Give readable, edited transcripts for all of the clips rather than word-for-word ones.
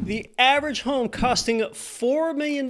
The average home costing $4 million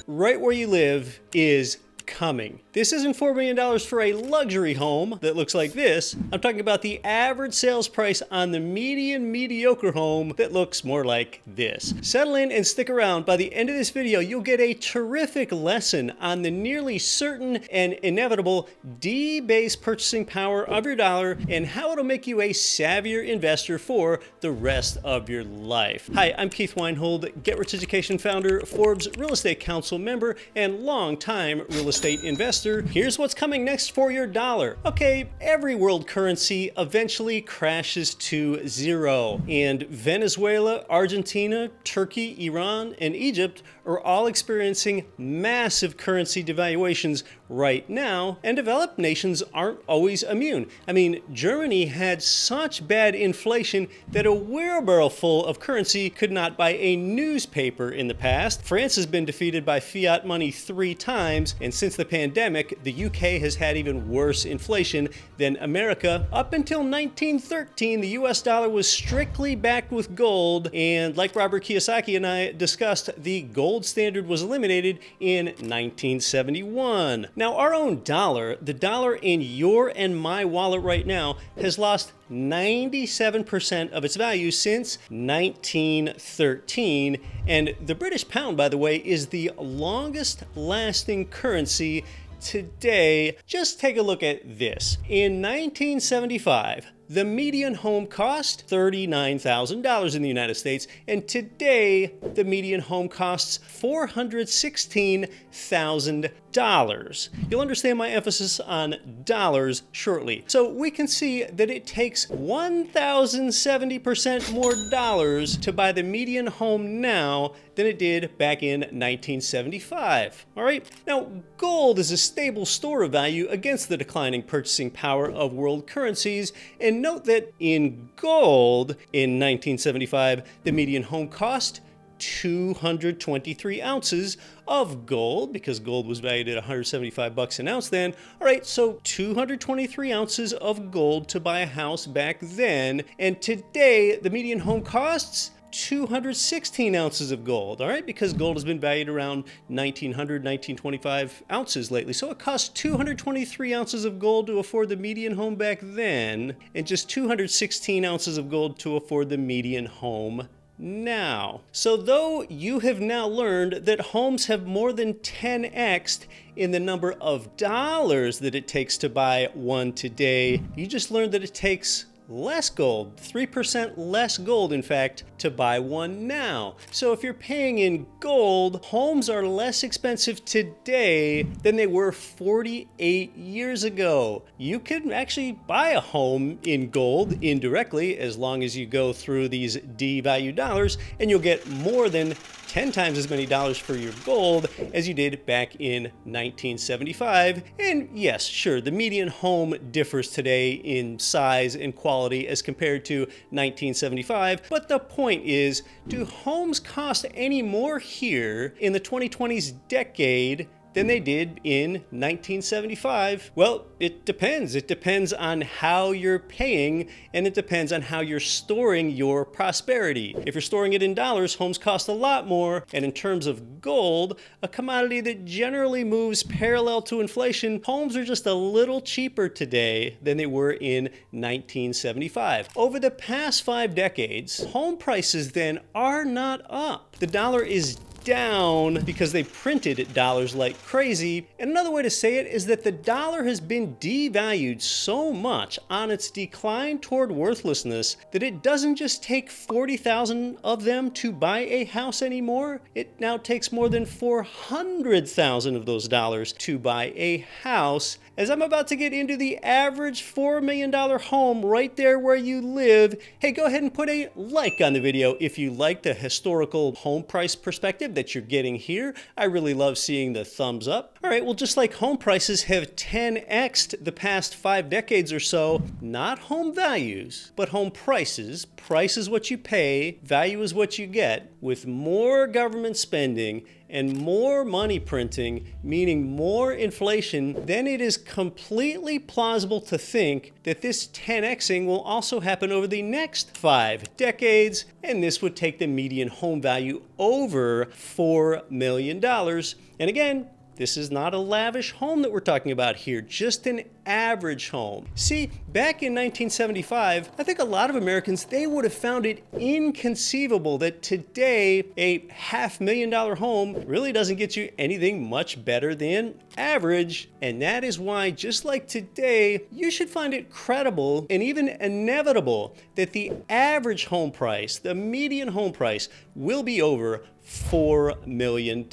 right where you live is coming. This isn't $4 million for a luxury home that looks like this. I'm talking about the average sales price on the median mediocre home that looks more like this. Settle in and stick around. By the end of this video, you'll get a terrific lesson on the nearly certain and inevitable debased purchasing power of your dollar and how it'll make you a savvier investor for the rest of your life. Hi, I'm Keith Weinhold, Get Rich Education founder, Forbes Real Estate Council member, and longtime real estate investor. Here's what's coming next for your dollar. Okay, every world currency eventually crashes to zero, and Venezuela, Argentina, Turkey, Iran, and Egypt are all experiencing massive currency devaluations right now, and developed nations aren't always immune. I mean, Germany had such bad inflation that a wheelbarrow full of currency could not buy a newspaper in the past. France has been defeated by fiat money 3 times, and since the pandemic, the UK has had even worse inflation than America. Up until 1913, the US dollar was strictly backed with gold, and like Robert Kiyosaki and I discussed, the gold standard was eliminated in 1971. Now, our own dollar, the dollar in your and my wallet right now, has lost 97% of its value since 1913, and the British pound, by the way, is the longest lasting currency today. Just take a look at this. In 1975, the median home cost $39,000 in the United States, and today the median home costs $416,000. You'll understand my emphasis on dollars shortly. So we can see that it takes 1,070% more dollars to buy the median home now than it did back in 1975. All right? Now, gold is a stable store of value against the declining purchasing power of world currencies, and note that in gold, in 1975, the median home cost 223 ounces of gold, because gold was valued at 175 bucks an ounce then. All right, so 223 ounces of gold to buy a house back then, and today the median home costs 216 ounces of gold, all right, because gold has been valued around 1900, 1925 ounces lately. So it cost 223 ounces of gold to afford the median home back then, and just 216 ounces of gold to afford the median home now. So though you have now learned that homes have more than 10x'd in the number of dollars that it takes to buy one today, you just learned that it takes less gold, 3% less gold, in fact, to buy one now. So if you're paying in gold, homes are less expensive today than they were 48 years ago. You can actually buy a home in gold indirectly as long as you go through these devalued dollars, and you'll get more than 10 times as many dollars for your gold as you did back in 1975. And yes, sure, the median home differs today in size and quality as compared to 1975, but the point is, do homes cost any more here in the 2020s decade than they did in 1975? Well, it depends. It depends on how you're paying, and it depends on how you're storing your prosperity. If you're storing it in dollars, homes cost a lot more, and in terms of gold, a commodity that generally moves parallel to inflation, homes are just a little cheaper today than they were in 1975. Over the past 5 decades, home prices then are not up. The dollar is down because they printed dollars like crazy. And another way to say it is that the dollar has been devalued so much on its decline toward worthlessness that it doesn't just take 40,000 of them to buy a house anymore. It now takes more than 400,000 of those dollars to buy a house. As I'm about to get into the average $4 million home right there where you live, hey, go ahead and put a like on the video if you like the historical home price perspective that you're getting here. I really love seeing the thumbs up. All right, well, just like home prices have 10x'd the past 5 decades or so, not home values, but home prices. Price is what you pay, value is what you get. With more government spending and more money printing, meaning more inflation, then it is completely plausible to think that this 10xing will also happen over the next 5 decades, and this would take the median home value over $4 million. And again, this is not a lavish home that we're talking about here, just an average home. See, back in 1975, I think a lot of Americans, they would have found it inconceivable that today a $500,000 home really doesn't get you anything much better than average. And that is why, just like today, you should find it credible and even inevitable that the average home price, the median home price, will be over $4 million.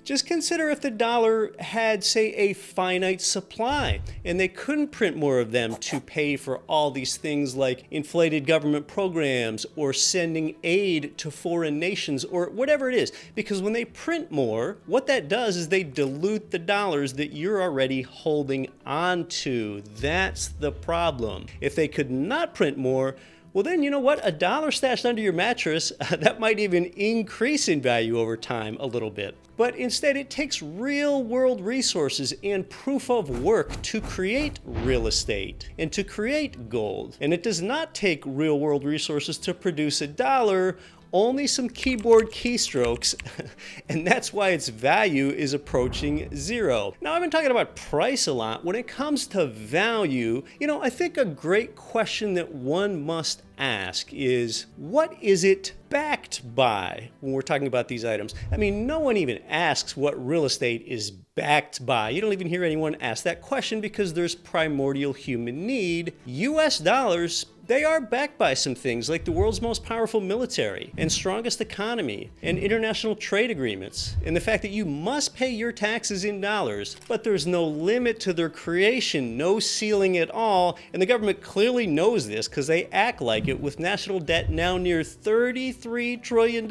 Just consider if the dollar had, say, a finite supply and they couldn't print more of them to pay for all these things like inflated government programs or sending aid to foreign nations or whatever it is. Because when they print more, what that does is they dilute the dollars that you're already holding on to. That's the problem. If they could not print more, well then, you know what? A dollar stashed under your mattress, that might even increase in value over time a little bit. But instead, it takes real world resources and proof of work to create real estate and to create gold. And it does not take real world resources to produce a dollar, only some keyboard keystrokes, and that's why its value is approaching zero. Now, I've been talking about price a lot. When it comes to value, I think a great question that one must ask is, what is it backed by when we're talking about these items? I mean, no one even asks what real estate is backed by. You don't even hear anyone ask that question because there's primordial human need. US dollars, they are backed by some things like the world's most powerful military and strongest economy and international trade agreements and the fact that you must pay your taxes in dollars, but there's no limit to their creation, no ceiling at all, and the government clearly knows this because they act like it with national debt now near $33 trillion.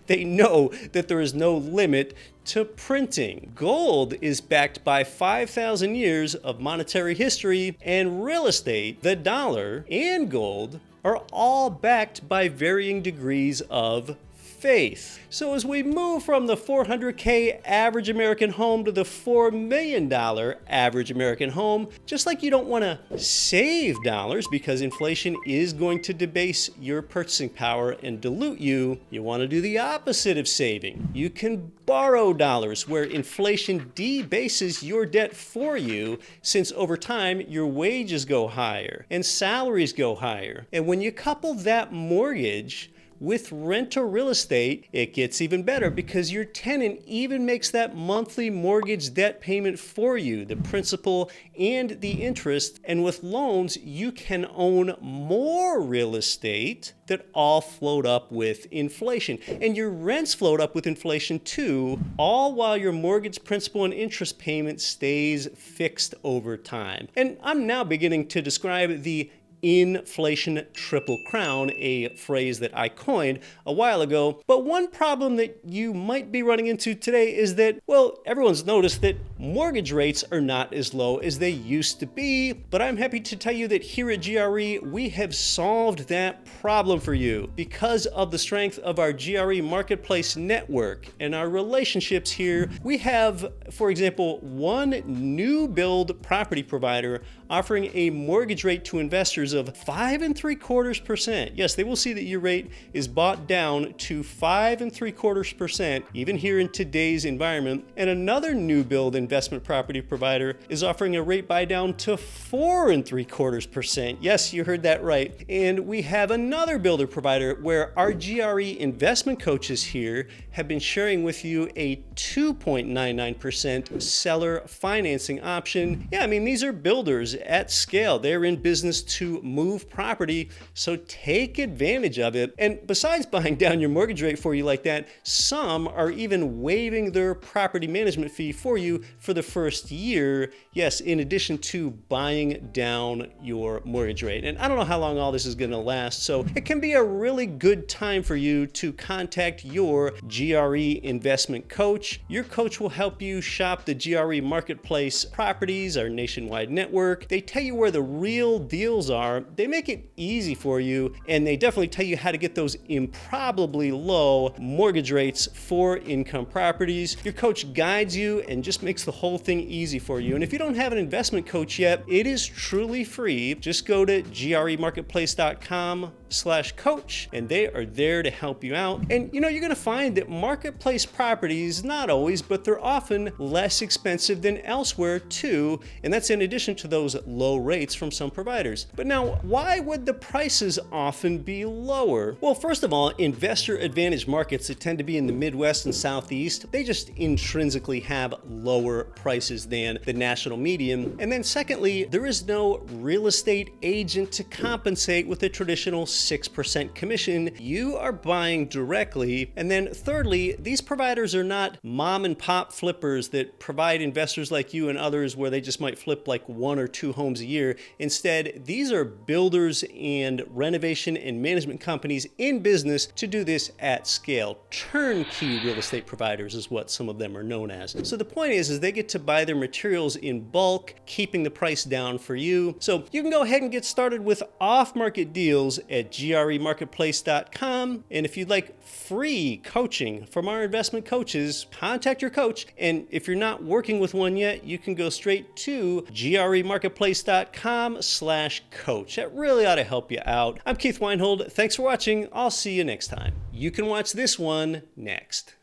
They know that there is no limit to printing. Gold is backed by 5,000 years of monetary history, and real estate, the dollar, and gold are all backed by varying degrees of faith. So as we move from the $400K average American home to the $4 million average American home, just like you don't want to save dollars because inflation is going to debase your purchasing power and dilute you, you want to do the opposite of saving. You can borrow dollars where inflation debases your debt for you, since over time your wages go higher and salaries go higher. And when you couple that mortgage with rental real estate, it gets even better because your tenant even makes that monthly mortgage debt payment for you, the principal and the interest. And with loans, you can own more real estate that all float up with inflation. And your rents float up with inflation too, all while your mortgage principal and interest payment stays fixed over time. And I'm now beginning to describe the inflation triple crown, a phrase that I coined a while ago. But one problem that you might be running into today is that, well, everyone's noticed that mortgage rates are not as low as they used to be. But I'm happy to tell you that here at GRE, we have solved that problem for you because of the strength of our GRE marketplace network and our relationships here. We have, for example, one new build property provider offering a mortgage rate to investors of 5.75%. Yes, they will see that your rate is bought down to 5.75%, even here in today's environment. And another new build investment property provider is offering a rate buy down to 4.75%. Yes, you heard that right. And we have another builder provider where our GRE investment coaches here have been sharing with you a 2.99% seller financing option. Yeah, I mean, these are builders at scale. They're in business to move property, so take advantage of it. And besides buying down your mortgage rate for you like that, some are even waiving their property management fee for you for the first year. Yes, in addition to buying down your mortgage rate. And I don't know how long all this is going to last, so it can be a really good time for you to contact your GRE investment coach. Your coach will help you shop the GRE marketplace properties, our nationwide network. They tell you where the real deals are. They make it easy for you, and they definitely tell you how to get those improbably low mortgage rates for income properties. Your coach guides you and just makes the whole thing easy for you. And if you don't have an investment coach yet, it is truly free. Just go to gremarketplace.com/coach, and they are there to help you out. And you're going to find that marketplace properties, not always, but they're often less expensive than elsewhere too, and that's in addition to those low rates from some providers. But now, why would the prices often be lower? Well, first of all, investor advantage markets that tend to be in the Midwest and Southeast, they just intrinsically have lower prices than the national median. And then secondly, there is no real estate agent to compensate with a traditional 6% commission. You are buying directly. And then thirdly, these providers are not mom and pop flippers that provide investors like you and others where they just might flip like 1 or 2 homes a year. Instead, these are builders and renovation and management companies in business to do this at scale. Turnkey real estate providers is what some of them are known as. So the point is they get to buy their materials in bulk, keeping the price down for you. So you can go ahead and get started with off-market deals at gremarketplace.com. And if you'd like free coaching from our investment coaches, contact your coach. And if you're not working with one yet, you can go straight to gremarketplace.com/coach. That really ought to help you out. I'm Keith Weinhold. Thanks for watching. I'll see you next time. You can watch this one next.